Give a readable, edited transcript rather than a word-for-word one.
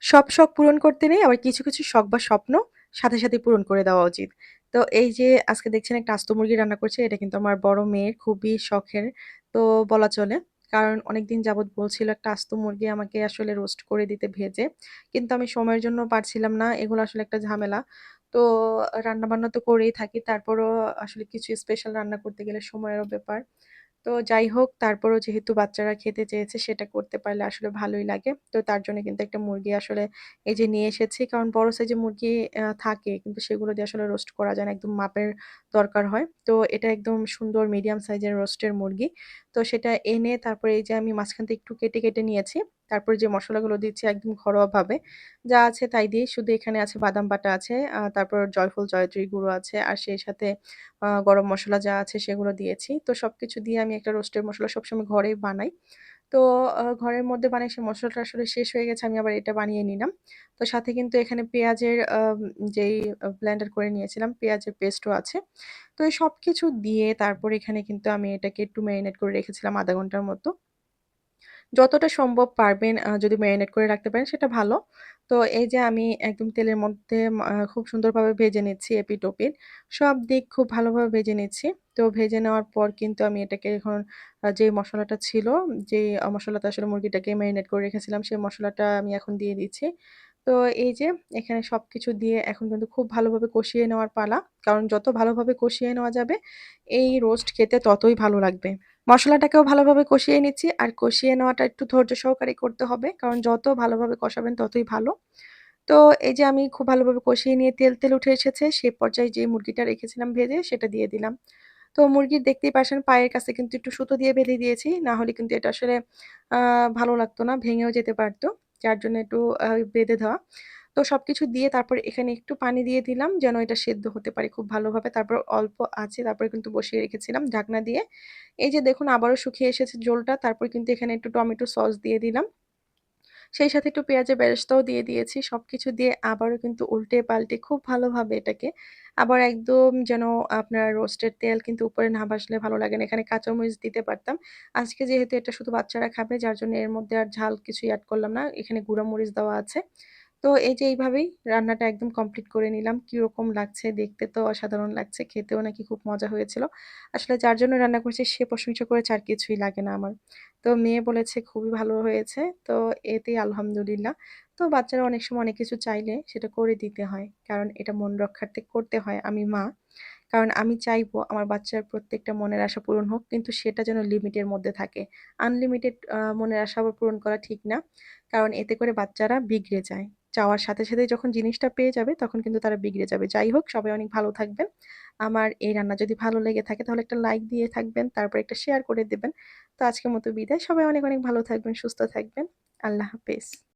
সব শখ পূরণ করতে নেই, আবার কিছু, কিছু শখ বা স্বপ্ন সাথে, সাথে পূরণ করে দেওয়া উচিত। তো এই যে আজকে দেখছেন একটা আস্ত মুরগি রান্না করছি, এটা কিন্তু আমার বড় মেয়ের খুবই শখের তো বলা চলে। কারণ অনেকদিন যাবৎ বলছিল একটা আস্ত মুরগি আমাকে আসলে রোস্ট করে দিতে ভেজে। কিন্তু আমি সময়ের জন্য পারছিলাম না। এগুলো আসলে একটা ঝামেলা। তো রান্নাবান্না তো করেই থাকি। তারপরও আসলে কিছু স্পেশাল রান্না করতে গেলে সময়েরও ব্যাপার। তো যাই হোক তারপরেও যেহেতু বাচ্চারা খেতে চেয়েছে সেটা করতে পারলে আসলে ভালোই লাগে। তো তার জন্য কিন্তু একটা মুরগি আসলে এই যে নিয়ে এসেছি। কারণ বড় সাইজের মুরগি থাকে কিন্তু সেগুলো দিয়ে আসলে রোস্ট করা যায় না। একদম মাপের দরকার হয়। তো এটা একদম সুন্দর মিডিয়াম সাইজের রোস্টের মুরগি। তো সেটা এনে তারপরে এই যে আমি মাঝখান থেকে একটু কেটে, কেটে নিয়েছি। তারপরে যে মসলাগুলো দিচ্ছি একদম ঘরোয়াভাবে। যা আছে তাই দিয়েই শুধু এখানে আছে বাদাম বাটা আছে, তারপর জয়ফল, জয়ত্রী গুঁড়ো আছে আর সেই সাথে গরম মসলা যা আছে সেগুলো দিয়েছি। তো সবকিছু দিয়ে আমি একটা রোস্টের মসলা সবসময় ঘরেই বানাই। তো ঘরের মধ্যে বানাই সে মসলাটা আসলে শেষ হয়ে গেছে আমি আবার এটা বানিয়ে নিলাম। তো সাথে কিন্তু এখানে পেঁয়াজের যেই ব্লেন্ডার করে নিয়েছিলাম, পেঁয়াজের পেস্টও আছে। তো এই সবকিছু দিয়ে তারপর এখানে কিন্তু আমি এটাকে একটু মেরিনেট করে রেখেছিলাম ০.৫ ঘন্টার মতো। যতটা সম্ভব পারবেন যদি মেরিনেট করে রাখতে পারেন সেটা ভালো। তো এই যে আমি একদম তেলের মধ্যে খুব সুন্দরভাবে ভেজে নিচ্ছি এপিঠ-ওপিঠ। সব দিক খুব ভালোভাবে ভেজে নিচ্ছি। তো ভেজে নেওয়ার পর কিন্তু আমি এটাকে এখন যে মসলাটা ছিল, যে মসলাতে আসলে মুরগিটাকে মেরিনেট করে রেখেছিলাম সেই মসলাটা আমি এখন দিয়ে দিচ্ছি। তো এই যে এখানে সবকিছু দিয়ে এখন কিন্তু খুব ভালোভাবে কষিয়ে নেওয়ার পালা। কারণ যত ভালোভাবে কষিয়ে নেওয়া যাবে এই রোস্ট খেতে ততই ভালো লাগবে। মসলাটাকেও ভালোভাবে কষিয়ে নিচ্ছি। আর কষিয়ে নেওয়াটা একটু ধৈর্য সহকারে করতে হবে। কারণ যত ভালোভাবে কষাবেন ততই ভালো। তো এই যে আমি খুব ভালোভাবে কষিয়ে নিয়ে তেল, তেল উঠে এসেছে। সে পর্যায়ে যে মুরগিটা রেখেছিলাম ভেজে সেটা দিয়ে দিলাম। তো মুরগির দেখতেই পারছেন পায়ের কাছে কিন্তু একটু সুতো দিয়ে বেঁধে দিয়েছি। না হলে কিন্তু এটা আসলে আ ভালো লাগতো না, ভেঙেও যেতে পারত। যার জন্য একটু বেঁধে দেওয়া। তো সবকিছু দিয়ে তারপর এখানে একটু পানি দিয়ে দিলাম যেন এটা সেদ্ধ হতে পারে খুব ভালোভাবে। তারপর অল্প আঁচে তারপরে কিন্তু বসিয়ে রেখেছিলাম ঢাকনা দিয়ে। এই যে দেখুন আবারও শুকিয়ে এসেছে ঝোলটা। তারপর কিন্তু এখানে একটু টমেটো সস দিয়ে দিলাম। সেই সাথে একটু পেঁয়াজের বেরেস্তাও দিয়ে দিয়েছি। সবকিছু দিয়ে আবারও কিন্তু উল্টে-পাল্টে খুব ভালোভাবে এটাকে আবার একদম যেন আপনার রোস্টের তেল কিন্তু উপরে না ভাসলে ভালো লাগে না। এখানে কাঁচামরিচ দিতে পারতাম। আজকে যেহেতু এটা শুধু বাচ্চারা খাবে যার জন্য এর মধ্যে আর ঝাল কিছুই এড করলাম না। এখানে গুঁড়া মরিচ দেওয়া আছে। তো এই যে এইভাবেই রান্নাটা একদম কমপ্লিট করে নিলাম। কিরকম লাগছে? দেখতে তো অসাধারণ লাগছে। খেতেও নাকি খুব মজা হয়েছিল। আসলে যার জন্য রান্না করছি সে প্রশংসা করেছে আর কিছুই লাগে না আমার। তো মেয়ে বলেছে খুবই ভালো হয়েছে। তো এতেই আলহামদুলিল্লাহ। তো বাচ্চারা অনেক সময় অনেক কিছু চাইলে সেটা করে দিতে হয়। কারণ এটা মন রক্ষার্থে করতে হয়। আমি মা। কারণ আমি চাইবো আমার বাচ্চার প্রত্যেকটা মনের আশা পূরণ হোক। কিন্তু সেটা যেন লিমিটের মধ্যে থাকে। আনলিমিটেড মনের আশা আবার পূরণ করা ঠিক না। কারণ এতে করে বাচ্চারা বিগড়ে যায়। চাওয়ার সাথে, সাথে যখন জিনিসটা পেয়ে যাবে তখন কিন্তু তারা বিগড়ে যাবে। যাই হোক সবাই অনেক ভালো থাকবেন। আমার এই রান্না যদি ভালো লেগে থাকে তাহলে একটা লাইক দিয়ে থাকবেন। তারপর একটা শেয়ার করে দিবেন। তো আজকের মতো বিদায়। সবাই অনেক, অনেক ভালো থাকবেন, সুস্থ থাকবেন। আল্লাহ হাফেজ।